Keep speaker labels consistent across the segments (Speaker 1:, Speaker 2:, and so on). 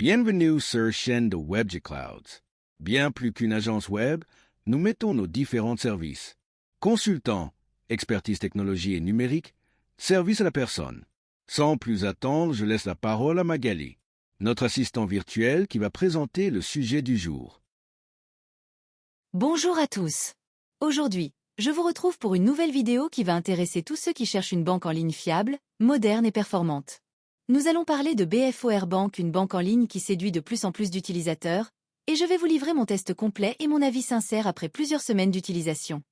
Speaker 1: Bienvenue sur chaîne de WebG Clouds. Bien plus qu'une agence web, nous mettons nos différents services. Consultant, expertise technologie et numérique, service à la personne. Sans plus attendre, je laisse la parole à Magali, notre assistant virtuel qui va présenter le sujet du jour.
Speaker 2: Bonjour à tous. Aujourd'hui, je vous retrouve pour une nouvelle vidéo qui va intéresser tous ceux qui cherchent une banque en ligne fiable, moderne et performante. Nous allons parler de BFOR Bank, une banque en ligne qui séduit de plus en plus d'utilisateurs, et je vais vous livrer mon test complet et mon avis sincère après plusieurs semaines d'utilisation.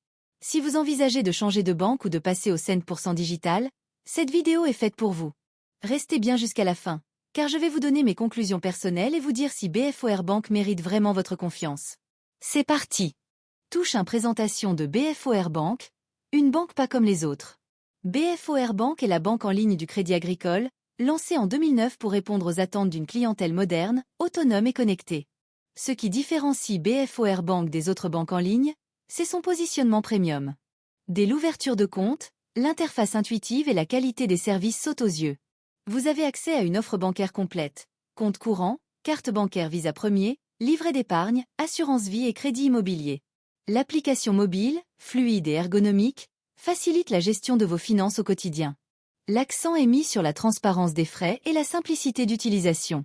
Speaker 2: Si vous envisagez de changer de banque ou de passer au 100% digital, cette vidéo est faite pour vous. Restez bien jusqu'à la fin, car je vais vous donner mes conclusions personnelles et vous dire si BFOR Bank mérite vraiment votre confiance. C'est parti! Touche 1. Présentation de BFOR Bank, une banque pas comme les autres. BFOR Bank est la banque en ligne du Crédit Agricole, lancée en 2009 pour répondre aux attentes d'une clientèle moderne, autonome et connectée. Ce qui différencie BFOR Bank des autres banques en ligne, c'est son positionnement premium. Dès l'ouverture de compte, l'interface intuitive et la qualité des services sautent aux yeux. Vous avez accès à une offre bancaire complète, compte courant, carte bancaire Visa Premier, livret d'épargne, assurance vie et crédit immobilier. L'application mobile, fluide et ergonomique, facilite la gestion de vos finances au quotidien. L'accent est mis sur la transparence des frais et la simplicité d'utilisation.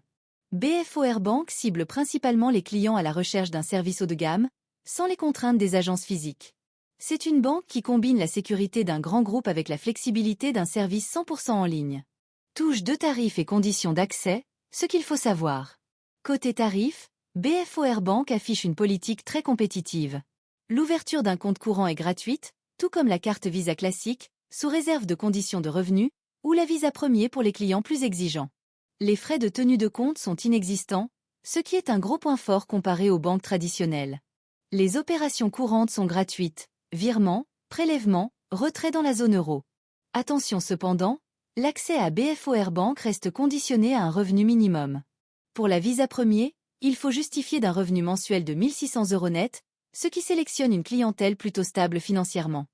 Speaker 2: BFOR Bank cible principalement les clients à la recherche d'un service haut de gamme, sans les contraintes des agences physiques. C'est une banque qui combine la sécurité d'un grand groupe avec la flexibilité d'un service 100% en ligne. Touche 2 tarifs et conditions d'accès, ce qu'il faut savoir. Côté tarif, BFOR Bank affiche une politique très compétitive. L'ouverture d'un compte courant est gratuite, tout comme la carte Visa classique, sous réserve de conditions de revenus, ou la Visa Premier pour les clients plus exigeants. Les frais de tenue de compte sont inexistants, ce qui est un gros point fort comparé aux banques traditionnelles. Les opérations courantes sont gratuites, virements, prélèvements, retrait dans la zone euro. Attention cependant, l'accès à BFOR Bank reste conditionné à un revenu minimum. Pour la Visa Premier, il faut justifier d'un revenu mensuel de 1 600 € net, ce qui sélectionne une clientèle plutôt stable financièrement.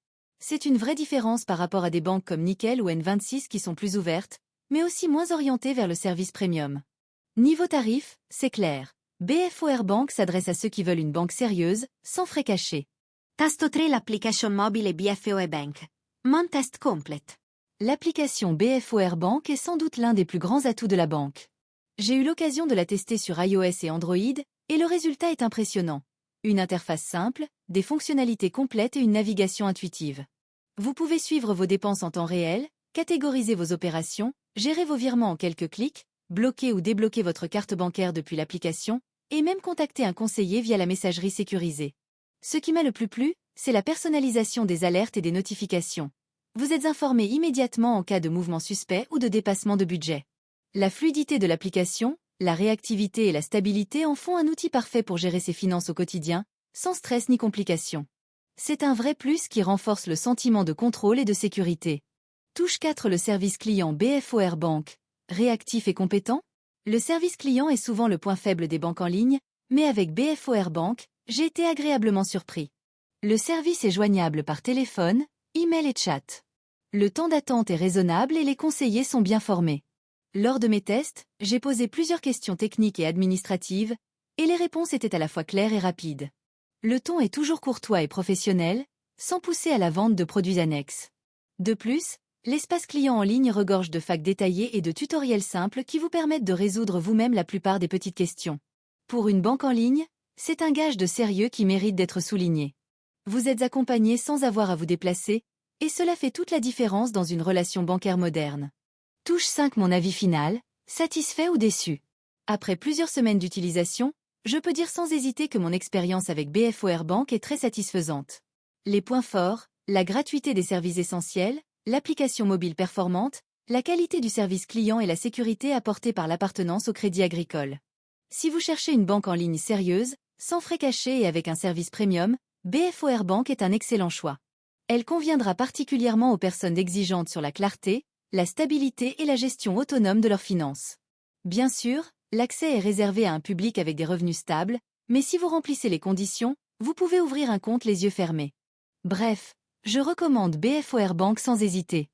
Speaker 2: C'est une vraie différence par rapport à des banques comme Nickel ou N26 qui sont plus ouvertes, mais aussi moins orientées vers le service premium. Niveau tarif, c'est clair. BFOR Bank s'adresse à ceux qui veulent une banque sérieuse, sans frais cachés.
Speaker 3: Tasto 3 l'application mobile BFOR Bank. Mon test complète.
Speaker 2: L'application BFOR Bank est sans doute l'un des plus grands atouts de la banque. J'ai eu l'occasion de la tester sur iOS et Android, et le résultat est impressionnant. Une interface simple, des fonctionnalités complètes et une navigation intuitive. Vous pouvez suivre vos dépenses en temps réel, catégoriser vos opérations, gérer vos virements en quelques clics, bloquer ou débloquer votre carte bancaire depuis l'application, et même contacter un conseiller via la messagerie sécurisée. Ce qui m'a le plus plu, c'est la personnalisation des alertes et des notifications. Vous êtes informé immédiatement en cas de mouvement suspect ou de dépassement de budget. La fluidité de l'application, la réactivité et la stabilité en font un outil parfait pour gérer ses finances au quotidien, sans stress ni complications. C'est un vrai plus qui renforce le sentiment de contrôle et de sécurité. Touche 4. Le service client BFOR Bank. Réactif et compétent? Le service client est souvent le point faible des banques en ligne, mais avec BFOR Bank, j'ai été agréablement surpris. Le service est joignable par téléphone, email et chat. Le temps d'attente est raisonnable et les conseillers sont bien formés. Lors de mes tests, j'ai posé plusieurs questions techniques et administratives, et les réponses étaient à la fois claires et rapides. Le ton est toujours courtois et professionnel, sans pousser à la vente de produits annexes. De plus, l'espace client en ligne regorge de facs détaillés et de tutoriels simples qui vous permettent de résoudre vous-même la plupart des petites questions. Pour une banque en ligne, c'est un gage de sérieux qui mérite d'être souligné. Vous êtes accompagné sans avoir à vous déplacer, et cela fait toute la différence dans une relation bancaire moderne. Touche 5. Mon avis final, satisfait ou déçu? Après plusieurs semaines d'utilisation, je peux dire sans hésiter que mon expérience avec BFOR Bank est très satisfaisante. Les points forts, la gratuité des services essentiels, l'application mobile performante, la qualité du service client et la sécurité apportée par l'appartenance au Crédit Agricole. Si vous cherchez une banque en ligne sérieuse, sans frais cachés et avec un service premium, BFOR Bank est un excellent choix. Elle conviendra particulièrement aux personnes exigeantes sur la clarté, la stabilité et la gestion autonome de leurs finances. Bien sûr, l'accès est réservé à un public avec des revenus stables, mais si vous remplissez les conditions, vous pouvez ouvrir un compte les yeux fermés. Bref, je recommande BFOR Bank sans hésiter.